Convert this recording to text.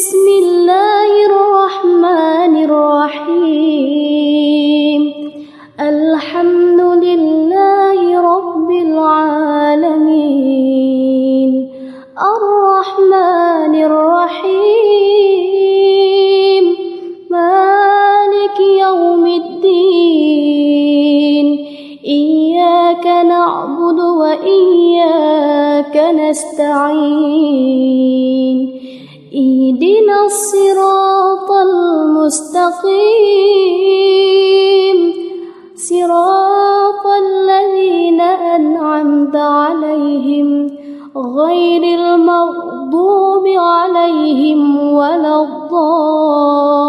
بسم الله الرحمن الرحيم الحمد لله رب العالمين الرحمن الرحيم مالك يوم الدين إياك نعبد وإياك نستعين اهدنا الصراط المستقيم صراط الذين أنعمت عليهم غير المغضوب عليهم ولا الضالين.